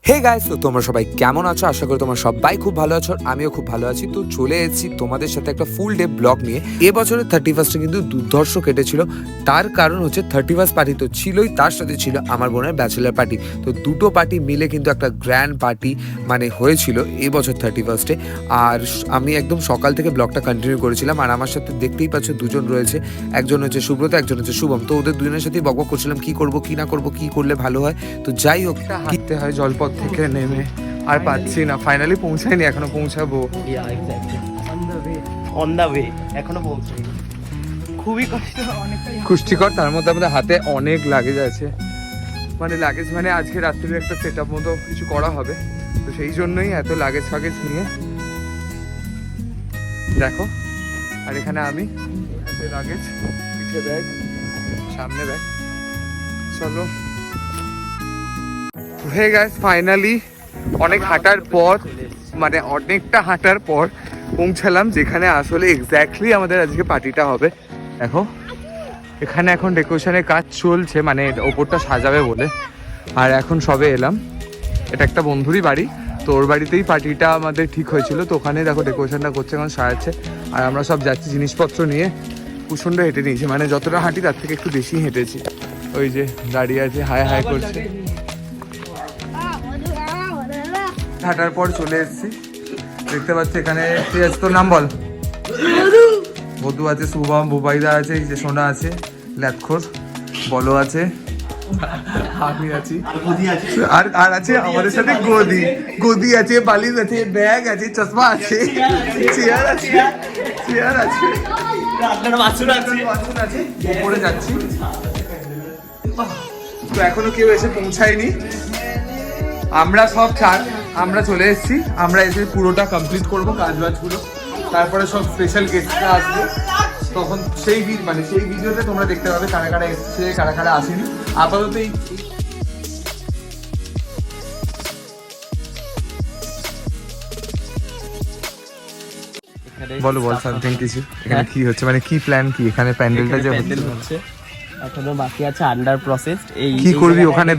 Hey guys, তো তোমরা সবাই কেমন আছো? আশা করি তোমরা সবাই খুব ভালো আছো, আমিও খুব ভালো আছি। তো চলে এসেছি তোমাদের সাথে একটা ফুল ডে ব্লগ নিয়ে। এবছরের 31 কিন্তু দুর্ধর্ষ কেটেছিল। তার কারণ হচ্ছে 31 পার্টি তো ছিলই, তার সাথে ছিল আমার বোনের ব্যাচেলার পার্টি। তো দুটো পার্টি মিলে কিন্তু একটা গ্র্যান্ড পার্টি মানে হয়েছিল এবছর 31-এ। আর আমি একদম সকাল থেকে ব্লগটা কন্টিনিউ করেছিলাম। আর আমার সাথে দেখতেই পাচ্ছ দুজন রয়েছে, একজন হচ্ছে সুব্রত, একজন হচ্ছে শুভম। তো ওদের দুজনের সাথেই বকবক করছিলাম কি করব কি না করব, কি করলে ভালো হয়। তো যাই হোক, হাঁটতে হয় জলপথ থেকে নেমে, আর পাচ্ছি না। ফাইনালি পৌঁছায়নি, এখনো পৌঁছাবো। অন দা ওয়ে, এখনো পৌঁছায়নি। খুবই কষ্ট, অনেকটাই কুষ্টিকর। তার মধ্যে আমাদের হাতে অনেক লাগেজ আছে, মানে লাগেজ মানে আজকে রাত্রিরে একটা সেট আপ মতো কিছু করা হবে। তো সেই জন্যই এত লাগেজ ফাগেজ নিয়ে দেখো। আর এখানে আমি হাতে লাগেজ, পিঠে ব্যাগ, সামনে ব্যাগ। চলো হয়ে গেছে ফাইনালি। অনেক হাঁটার পর, মানে অনেকটা হাঁটার পর পৌঁছালাম যেখানে আসলে এক্স্যাক্টলি আমাদের আজকে পার্টিটা হবে। দেখো এখানে এখন ডেকোরেশনের কাজ চলছে, মানে ওপরটা সাজাবে বলে। আর এখন সবে এলাম, এটা একটা বন্ধুরই বাড়ি, তো ওর বাড়িতেই পার্টিটা আমাদের ঠিক হয়েছিল। তো ওখানে দেখো ডেকোরেশনটা করছে, এখন সাজাচ্ছে। আর আমরা সব যাচ্ছি জিনিসপত্র নিয়ে। প্রচণ্ড হেঁটে নিয়েছি, মানে যতটা হাঁটি তার থেকে একটু বেশি হেঁটেছি। ওই যে দাঁড়িয়ে আছে, হাই হাই করছে। হাঁটার পর চলে এসেছি, দেখতে পাচ্ছি এখানে ঠিক আছে। তোর নাম বল। বধু আছে, শুভম, বুবাইদা আছে, এই যে সোনা আছে, ল্যাথখোর বলো আছে, আমি আছি, আর আছে আমাদের সাথে গদি। গদি আছে, বালিশ আছে, ব্যাগ আছে, চশমা আছে, চেয়ার আছে, চেয়ার আছে, বাসন আছে। উপরে যাচ্ছি, তো এখনো কেউ এসে পৌঁছায়নি। আমরা সব আমরা চলে এসেছি। আমরা এসে পুরোটা কমপ্লিট করবো কাজবাজগুলো, তারপরে সব স্পেশাল গেস্টরা আসবে। তখন সেই ভিডিওতে তোমরা দেখতে পাবে কারা কারা এসছে, কারা কারা আসেনি। আপাতত এই বল সামথিং কিছু। এখানে কি হচ্ছে, মানে কি প্ল্যান, কি এখানে প্যান্ডেলটা যে হচ্ছে এখনো বাকি আছে, আন্ডার প্রসেস। এই কি করবি ওখানে?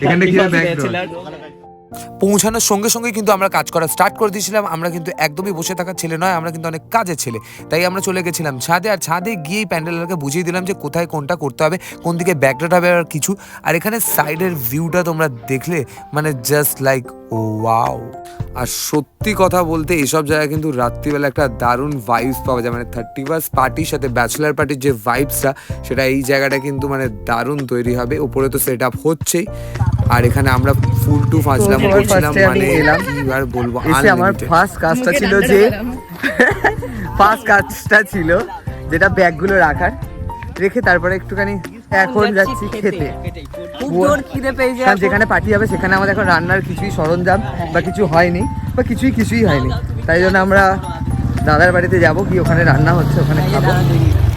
এখানে কি ব্যাগ পৌঁছানোর সঙ্গে সঙ্গে কিন্তু আমরা কাজ করা স্টার্ট করে দিয়েছিলাম। আমরা কিন্তু একদমই বসে থাকার ছেলে নয়, আমরা কিন্তু অনেক কাজের ছেলে। তাই আমরা চলে গেছিলাম ছাদে। আর ছাদে গিয়েই প্যান্ডেলকে বুঝিয়ে দিলাম যে কোথায় কোনটা করতে হবে, কোন দিকে ব্যাকড্রপ হবে আর কিছু। আর এখানে সাইডের ভিউটা তোমরা দেখলে মানে জাস্ট লাইক ও ওয়াও। আর সত্যি কথা বলতে এইসব জায়গায় কিন্তু রাত্রিবেলা একটা দারুণ ভাইবস পাওয়া যায়। মানে 31 পার্টির সাথে ব্যাচেলার পার্টির যে ভাইবসটা, সেটা এই জায়গাটা কিন্তু মানে দারুণ তৈরি হবে। উপরে তো সেট আপ হচ্ছেই। আর এখানে আমরা ফুল টু ফাজলাম করছিলাম, মানে কি আর বলবো। আমার ফার্স্ট কাজটা ছিল যেটা ব্যাগগুলো রেখে তারপরে একটুখানি এখন যাচ্ছি খেতে। যেখানে পার্টি হবে সেখানে আমাদের এখন রান্নার কিছুই সরঞ্জাম বা কিছু হয়নি, বা কিছুই হয়নি। তাই জন্য আমরা দাদার বাড়িতে যাবো, কি ওখানে রান্না হচ্ছে, ওখানে খাবো।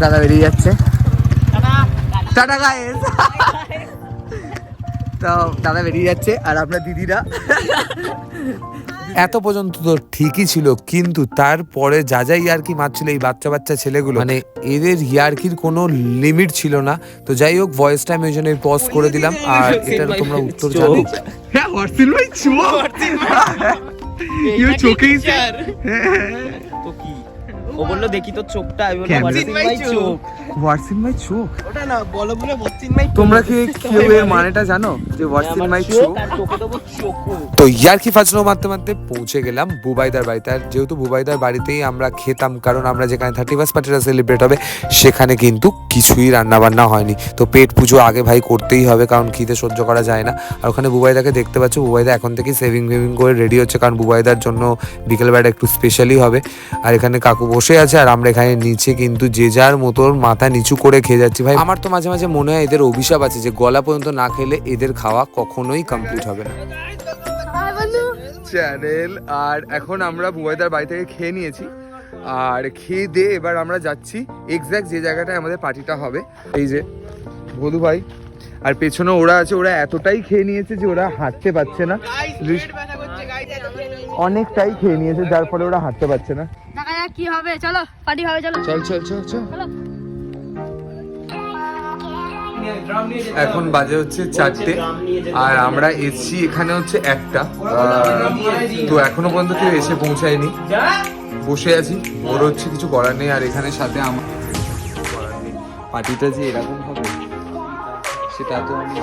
দাদা বেরিয়ে যাচ্ছে, টাটা গাইস। তো দাদা বেরিয়ে যাচ্ছে, আর আপনার দিদিরা এত পর্যন্ত তো ঠিকই ছিল, কিন্তু তারপরে যা ইয়ার্কি মারছিল এই বাচ্চা ছেলেগুলো, মানে এদের ইয়ার্কির কোনো লিমিট ছিল না। তো যাই হোক, ভয়েসটা আমি ওই জন্য পজ করে দিলাম। আর এটার তোমরা উত্তর জানো। ও বললো দেখি তো চোখটা, আমি বললাম চোখ। হোয়াটস ইন মাই চোখ? ওটা না, বলো বলে হোয়াটস ইন মাই। তোমরা কি কেউ এর মানেটা জানো যে হোয়াটস ইন মাই চোখ? তো ইয়ার্কি ফাজলো মারতে মারতে পৌঁছে গেলাম বুবাইদার বাড়িতে। আর যেহেতু বুবাইদার বাড়িতেই আমরা খেতাম, কারণ আমরা যেখানে 31 পার্টিটা সেলিব্রেট হবে সেখানে কিন্তু কিছুই রান্না বান্না হয়নি। তো পেট পুজো আগে ভাই করতেই হবে, কারণ খিদে সহ্য করা যায় না। আর ওখানে বুবাইদাকে দেখতে পাচ্ছ, বুবাইদা এখন থেকেই সেভিং করে রেডি হচ্ছে, কারণ বুবাইদার জন্য বিকেলবেলাটা একটু স্পেশালি হবে। আর এখানে কাকু বসে আছে, আর আমরা এখানে নিচে কিন্তু যে যার মতন মাথা নিচু করে খেয়ে যাচ্ছি। ভাই আমার তো মাঝে মাঝে মনে হয় এদের অভিশাপ আছে যে গলা পর্যন্ত না খেলে এদের খাওয়া কখনোই কমপ্লিট হবে না। চ্যানেল। আর এখন আমরা বুবাইদার বাড়ি থেকে খেয়ে নিয়েছি, আর খেয়ে দিয়ে এবার আমরা যাচ্ছি এক্স্যাক্ট যে জায়গাটায় আমাদের পার্টিটা হবে। এই যে ভদু ভাই, আর পেছনে ওরা আছে। ওরা এতটাই খেয়ে নিয়েছে যে ওরা হাঁটতে পারছে না, অনেকটাই খেয়ে নিয়েছে, যার ফলে ওরা হাঁটতে পারছে না। দেখা যাক কি হবে, চলো পার্টি হবে, চলো চল। এখন বাজে হচ্ছে 4টে আর আমরা এসছি এখানে হচ্ছে 1টা। তো এখনো পর্যন্ত কেউ এসে পৌঁছায়নি, বসে আছি। ওর হচ্ছে কিছু করার নেই। আর এখানে সাথে আমার পার্টিটা যে এরকম হবে সেটা তো আমি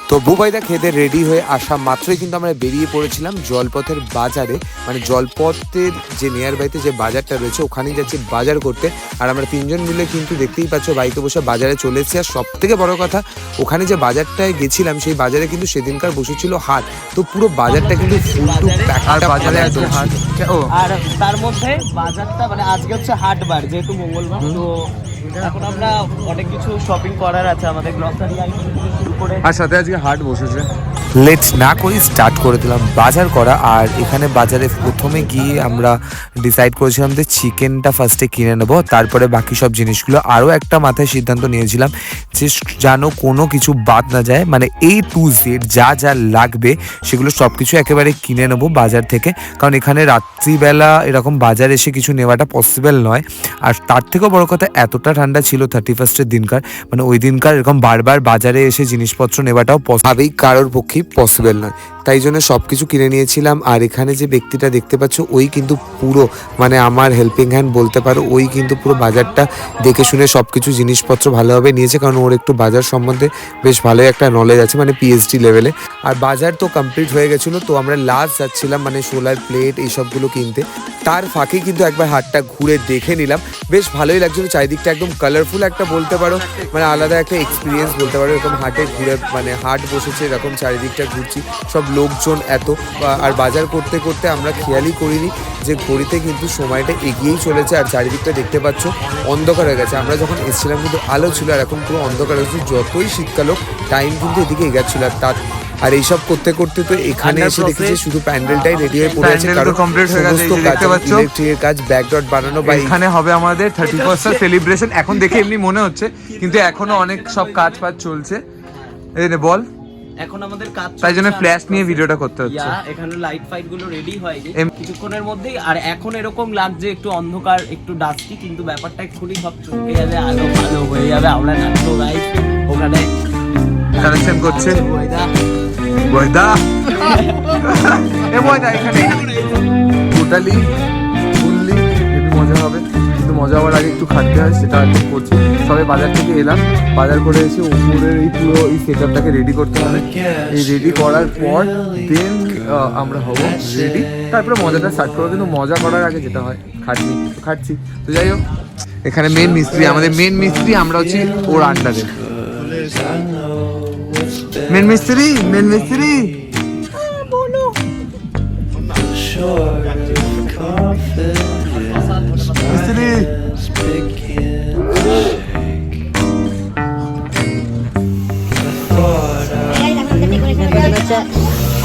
তো বুবাইদা খেতে রেডি হয়ে আসা মাত্রই কিন্তু আমরা বেরিয়ে পড়েছিলাম জলপথের বাজারে, মানে জলপথের যে নিয়ার বাইতে যে বাজারটা রয়েছে ওখানেই যাচ্ছি বাজার করতে। আর আমরা 3জন মিলে কিন্তু দেখতেই পাচ্ছ বাইকে বসে বাজারে চলে এসেছি। আর সব থেকে বড় কথা, ওখানে যে বাজারটায় গেছিলাম সেই বাজারে কিন্তু সেদিনকার বসেছিল হাট। তো পুরো বাজারটা কিন্তু ফুল টু প্যাক। আর বাজারে একদম হাট। ও আর তার মধ্যে বাজারটা মানে আজকে হচ্ছে হাটবার, যেহেতু মঙ্গলবার, তো এখন আমরা অনেক কিছু শপিং করার আছে আমাদের, গ্রসারি আইটেম থেকে শুরু করে। আর সাথে আজকে হাট বসেছে। লেটস না করি স্টার্ট করে দিলাম বাজার করা। আর এখানে বাজারে প্রথমে গিয়ে আমরা ডিসাইড করেছিলাম যে চিকেনটা ফার্স্টে কিনে নেবো, তারপরে বাকি সব জিনিসগুলো। আরও একটা মাথায় সিদ্ধান্ত নিয়েছিলাম যে যেন কোনো কিছু বাদ না যায়, মানে A to Z যা যা লাগবে সেগুলো সব কিছু একেবারে কিনে নেবো বাজার থেকে। কারণ এখানে রাত্রিবেলা এরকম বাজার এসে কিছু নেওয়াটা পসিবল নয়। আর তার থেকেও বড় কথা, এতটা ঠান্ডা ছিল 31st দিনকার, মানে ওই দিনকার এরকম বারবার বাজারে এসে জিনিসপত্র নেওয়াটাও ভাবেই কারোর পক্ষেই পসিবল নয়। তাই জন্য সব কিছু কিনে নিয়েছিলাম। আর এখানে যে ব্যক্তিটা দেখতে পাচ্ছ ওই কিন্তু পুরো মানে আমার হেল্পিং হ্যান্ড বলতে পারো। ওই কিন্তু পুরো বাজারটা দেখে শুনে সব কিছু জিনিসপত্র ভালোভাবে নিয়েছে, কারণ ওর একটু বাজার সম্বন্ধে বেশ ভালোই একটা নলেজ আছে, মানে PhD লেভেলে। আর বাজার তো কমপ্লিট হয়ে গেছিলো। তো আমরা লাস্ট যাচ্ছিলাম মানে সোলার প্লেট এইসবগুলো কিনতে। তার ফাঁকে কিন্তু একবার হাটটা ঘুরে দেখে নিলাম, বেশ ভালোই লাগছিল। চারিদিকটা একদম কালারফুল একটা বলতে পারো, মানে আলাদা একটা এক্সপিরিয়েন্স বলতে পারো। এরকম হাটে ঘুরে মানে হাট বসেছে এরকম চারিদিকটা ঘুরছি, সব লোকজন এত। আর বাজার করতে করতে আমরা খেয়ালই করিনি যে ঘড়িতে কিন্তু সময়টা এগিয়েই চলেছে। আর চারিদিকটা দেখতে পাচ্ছ অন্ধকার হয়ে গেছে। আমরা যখন এসেছিলাম কিন্তু আলো ছিল, আর এখন পুরো অন্ধকার হয়েছে। যতই শীতকাল হোক টাইম কিন্তু এদিকে এগাচ্ছিল। আর এইসব করতে করতে তো এখানে এসে দেখেছি শুধু প্যান্ডেলটাই রেডি হয়ে পড়ে আছে, কারণ কমপ্লিট হয়ে গেছে। দেখতে পাচ্ছ ইলেকট্রিকের কাজ, ব্যাকড্রপ বানানো বা এখানে হবে আমাদের 31st সেলিব্রেশন। এখন দেখে এমনি মনে হচ্ছে, কিন্তু এখনো অনেক সব কাজ চলছে। এই নে বল, এখন আমাদের কাজ তাই জন্য ফ্ল্যাশ নিয়ে ভিডিওটা করতে হচ্ছে। এখানে লাইট ফাইট গুলো রেডি হয়নি কিছুক্ষণের মধ্যেই। আর এখন এরকম লাগছে একটু অন্ধকার, একটু ডাস্টি, কিন্তু ব্যাপারটা এক্ষুনি সব চমকে যাবে, আলো ভালো হয়ে যাবে। আমরা নাচবো গাইস ওখানে, কালেকশন করছে বয়দা। এ বয়দা এখানে টোটালি ফুললি হেভি মজা হবে। কিন্তু মজা হওয়ার আগে একটু খাটতে হয়, সেটা এখন করছি। সবাই বাজার থেকে এলাম, বাজার করে এসে উপরের এই পুরো এই সেটআপটাকে রেডি করতে হবে। এই রেডি করার পর দেন আমরা হব রেডি, তারপরে মজাটা স্টার্ট করবো। কিন্তু মজা করার আগে যেটা হয় খাটছি। তো যাই হোক, এখানে মেন মিস্ত্রি, আমাদের মেন মিস্ত্রি, আমরা হচ্ছি ওর আন্ডারে। মেন মিস্ত্রি মিস্ত্রি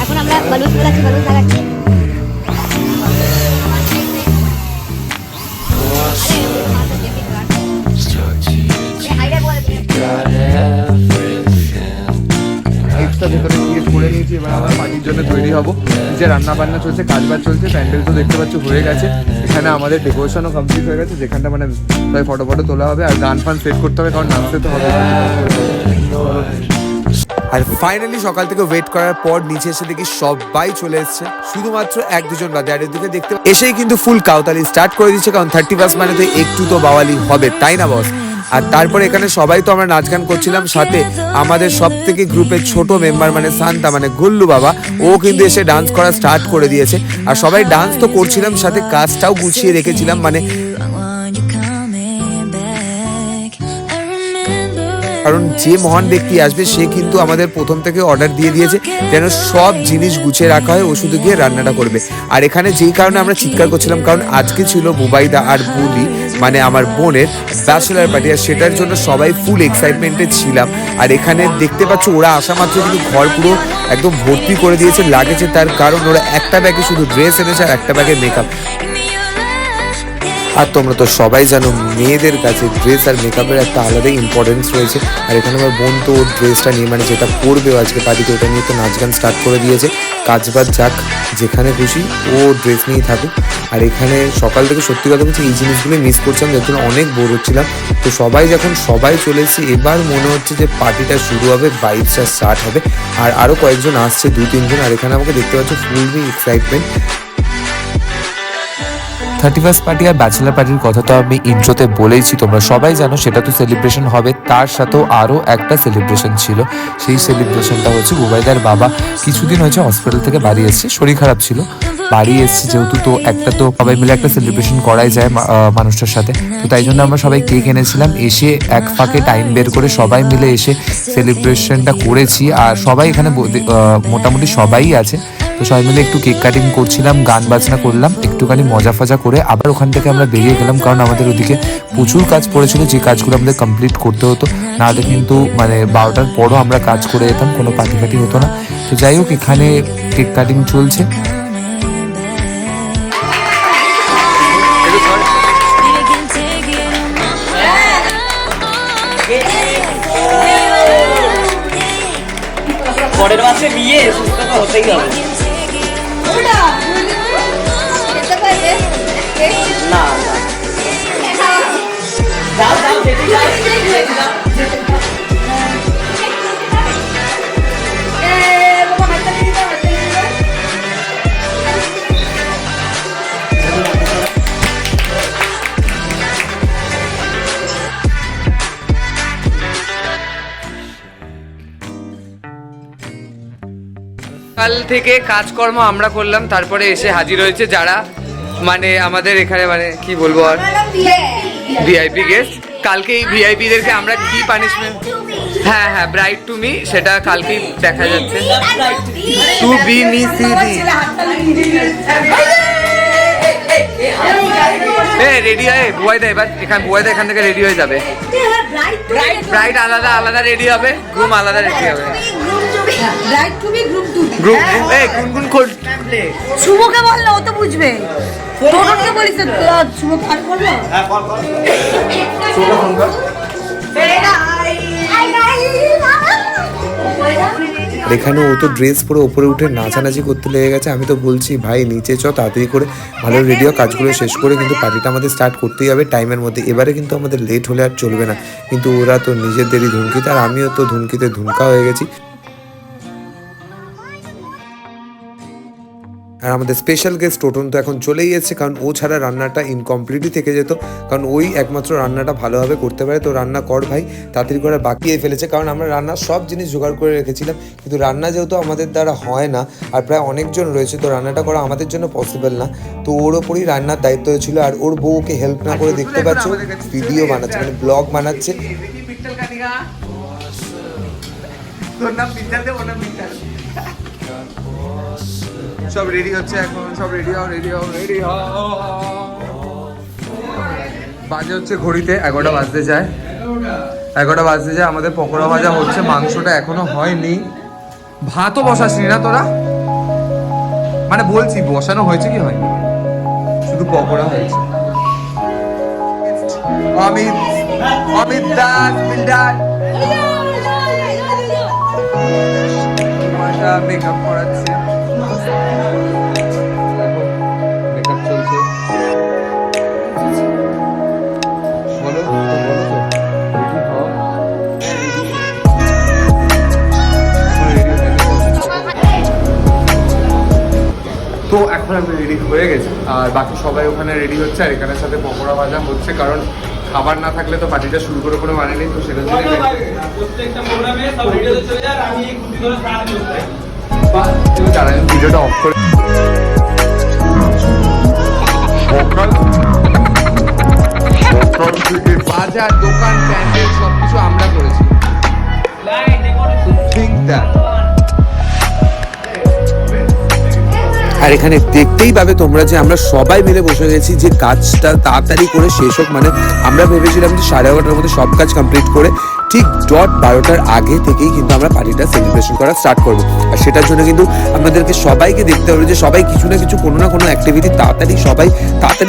এখন আমরা বালুচ লাগাচ্ছি, বালুচ লাগাচ্ছি। ভেতরে ক্রিয়েট করে নিয়েছি। এবার আমরা পার্টির জন্য তৈরি হবো। যে রান্না বান্না চলছে, কাজবাজ চলছে, প্যান্ডেল তো দেখতে পাচ্ছ হয়ে গেছে। এখানে আমাদের ডেকোরেশনও কমপ্লিট হয়ে গেছে, যেখানটা মানে সবাই ফটো তোলা হবে। আর গান ফান সেট করতে হবে, কারণ নাচতে তো হবে। আর ফাইনালি সকাল থেকে ওয়েট করার পর নিচে এসে দেখি সবাই চলে এসেছে, শুধুমাত্র 1-2 বাদে। আর এদিকে দেখতে এসেই কিন্তু ফুল কাউতালি স্টার্ট করে দিচ্ছে, কারণ 31 মানে তো একটু তো বাওয়ালি হবে, তাই না বস? আর তারপর এখানে সবাই তো আমরা নাচ গান করছিলাম। সাথে আমাদের সব থেকে গ্রুপের ছোট মেম্বার মানে শান্তা মানে গুল্লু বাবা, ও কিন্তু এসে ডান্স করা স্টার্ট করে দিয়েছে। আর সবাই ডান্স তো করছিলাম, সাথে কাজটাও গুছিয়ে রেখেছিলাম। মানে কারণ যে মহান ব্যক্তি আসবে সে কিন্তু আমাদের প্রথম থেকে অর্ডার দিয়ে দিয়েছে যেন সব জিনিস গুছিয়ে রাখা হয়, ও শুধু গিয়ে রান্নাটা করবে। আর এখানে যেই কারণে আমরা চিৎকার করছিলাম, কারণ আজকে ছিল বুবাইদা আর বুলি মানে আমার বোনের ব্যাচেলার পার্টি, আর সেটার জন্য সবাই ফুল এক্সাইটমেন্টে ছিলাম। আর এখানে দেখতে পাচ্ছ ওরা আসা মাত্র কিন্তু ঘর পুরো একদম ভর্তি করে দিয়েছে লাগেছে, তার কারণ ওরা একটা ব্যাগে শুধু ড্রেস এনেছে আর একটা ব্যাগে মেকআপ। আর তোমরা তো সবাই জানো মেয়েদের কাছে ড্রেস আর মেকআপের একটা আলাদাই ইম্পর্টেন্স রয়েছে। আর এখানে আমার বোন তো ওর ড্রেসটা নিয়ে মানে যেটা পরবে আজকে পার্টিতে ওটা নিয়ে তো নাচ গান স্টার্ট করে দিয়েছে। কাজ বাজ যাক, যেখানে খুশি ও ড্রেস নিয়েই থাকুক। আর এখানে সকাল থেকে সত্যি কথা বলছি এই জিনিসগুলো মিস করছিলাম, যার জন্য অনেক বোর হচ্ছিলাম। তো সবাই চলে এসেছি, এবার মনে হচ্ছে যে পার্টিটা শুরু হবে, ভাইবসটা স্টার্ট হবে। আর আরও কয়েকজন আসছে, 2-3 জন। আর এখানে আমাকে দেখতে পাচ্ছ ফুললি এক্সাইটমেন্ট। 31st পার্টি আর ব্যাচেলার পার্টির কথা তো আমি ইন্ট্রোতে বলেইছি, তোমরা সবাই জানো সেটা তো সেলিব্রেশন হবে। তার সাথেও আরও একটা সেলিব্রেশন ছিল। সেই সেলিব্রেশনটা হচ্ছে বুবাইদার বাবা কিছুদিন হয়েছে হসপিটাল থেকে বাড়ি এসছে, শরীর খারাপ ছিল, বাড়ি এসছে যেহেতু। তো একটা তো সবাই মিলে একটা সেলিব্রেশন করাই যায় মানুষটার সাথে। তো তাই জন্য আমরা সবাই কেক এনেছিলাম, এসে এক ফাঁকে টাইম বের করে সবাই মিলে এসে সেলিব্রেশনটা করেছি। আর সবাই এখানে মোটামুটি সবাই আছে। তো সবাই মিলে একটু কেক কাটিং করছিলাম, গান বাজনা করলাম, একটুখানি মজা ফজা করে আবার ওখান থেকে আমরা বেরিয়ে গেলাম। কারণ আমাদের ওদিকে প্রচুর কাজ পড়েছিল, যে কাজগুলো আমাদের কমপ্লিট করতে হতো, নাহলে কিন্তু মানে 12টার পরও আমরা কাজ করে যেতাম, কোনো পার্টি ফাটি হতো না। তো যাই হোক, এখানে কেক কাটিং চলছে। পরের মাসে বিয়ে, সুস্থ তো হতেই হবে। না কাল থেকে কাজকর্ম আমরা করলাম, তারপরে এসে হাজির হয়েছে যারা মানে আমাদের এখানে মানে কি বলবো আর ভিআইপি গেস্ট। কালকে এই ভিআইপিদেরকে আমরা কি পানিশমেন্ট, হ্যাঁ ব্রাইট টু মি, সেটা কালকেই দেখা যাচ্ছে। টু বি মি সি ডি রেডি হয় বুয়াইদা, এবার বুয়াইদা এখান থেকে রেডি হয়ে যাবে। ব্রাইট আলাদা রেডি হবে, গ্রুম আলাদা রেডি হবে। গুনগুন খোল, শুভকে বললো ও তো বুঝবে। তোরকে বলিস শুভ কার করলো। এখানে ও তো ড্রেস পরে ওপরে উঠে নাচানাচি করতে লেগে গেছে। আমি তো বলছি ভাই নিচে চ, তাড়াতাড়ি করে ভালো রেডি হওয়া, কাজগুলো শেষ করে কিন্তু পার্টিটা আমাদের স্টার্ট করতেই হবে টাইমের মধ্যে। এবারে কিন্তু আমাদের লেট হলে আর চলবে না। কিন্তু ওরা তো নিজেদেরই ধুমকিতে, আর আমিও তো ধুমকিতে ধুমকা হয়ে গেছি। আর আমাদের স্পেশাল গেস্ট টোটন তো এখন চলেই এসেছে, কারণ ও ছাড়া রান্নাটা ইনকমপ্লিটই থেকে যেত, কারণ ওই একমাত্র রান্নাটা ভালোভাবে করতে পারে। তো রান্না কর ভাই, তাড়াতাড়ি করে বাকিয়ে ফেলেছে, কারণ আমরা রান্নার সব জিনিস জোগাড় করে রেখেছিলাম, কিন্তু রান্না যেহেতু আমাদের দ্বারা হয় না আর প্রায় অনেকজন রয়েছে, তো রান্নাটা করা আমাদের জন্য পসিবল না। তো ওর ওপরই রান্নার দায়িত্ব হয়েছিল। আর ওর বউকে হেল্প না করে দেখতে পাচ্ছ ভিডিও বানাচ্ছে, মানে ব্লগ বানাচ্ছে। সব রেডি হচ্ছে এখন, সব রেডি হও। বাজে হচ্ছে ঘড়িতে 11টা বাজতে যায়। আমাদের পকোড়া ভাজা হচ্ছে, মাংসটা এখনো হয়নি, ভাতও বসাসনি না তোরা? মানে বলছি বসানো হয়েছে কি হয়নি, শুধু পকোড়া হয়েছে। অমিত দাস বিল্ডার মেকআপ করাচ্ছে, মেকআপ চলছে। বলো তো এখন আমি রেডি হয়ে গেছি, আর বাকি সবাই ওখানে রেডি হচ্ছে, আর এখানে সাথে পকোড়া ভাজা হচ্ছে, কারণ খাবার না থাকলে তো পার্টিটা শুরু করে কোনো মানে নেই। তো সেটার জন্য ভিডিওটা অফ করে বাজার দোকান প্যান্ডেল সবকিছু আমরা করেছি। আর এখানে দেখতেই পাবে তোমরা যে আমরা সবাই মিলে বসে গেছি যে কাজটা তাড়াতাড়ি করে শেষ হোক। মানে আমরা ভেবেছিলাম যে 11:30টার মধ্যে সব কাজ কমপ্লিট করে ঠিক 12টার আগে থেকেই কিন্তু আমরা পার্টিটা সেলিব্রেশন করা স্টার্ট করবো। আর সেটার জন্য কিন্তু আপনাদেরকে সবাইকে দেখতে হবে যে সবাই কিছু না কিছু কোনো না কোনো অ্যাক্টিভিটি তাড়াতাড়ি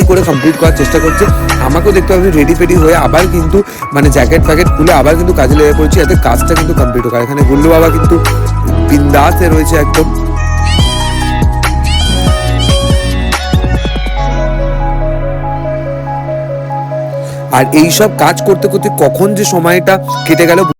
করে কমপ্লিট করার চেষ্টা করছে। আমাকেও দেখতে হবে রেডি ফেডি হয়ে আবার কিন্তু মানে জ্যাকেট ফ্যাকেট খুলে আবার কিন্তু কাজে লেগে পড়ছি, যাতে কাজটা কিন্তু কমপ্লিট হোক। এখানে গুল্লু বাবা কিন্তু বিন্দাসে রয়েছে একদম। আর এইসব কাজ করতে করতে কখন যে সময়টা কেটে গেল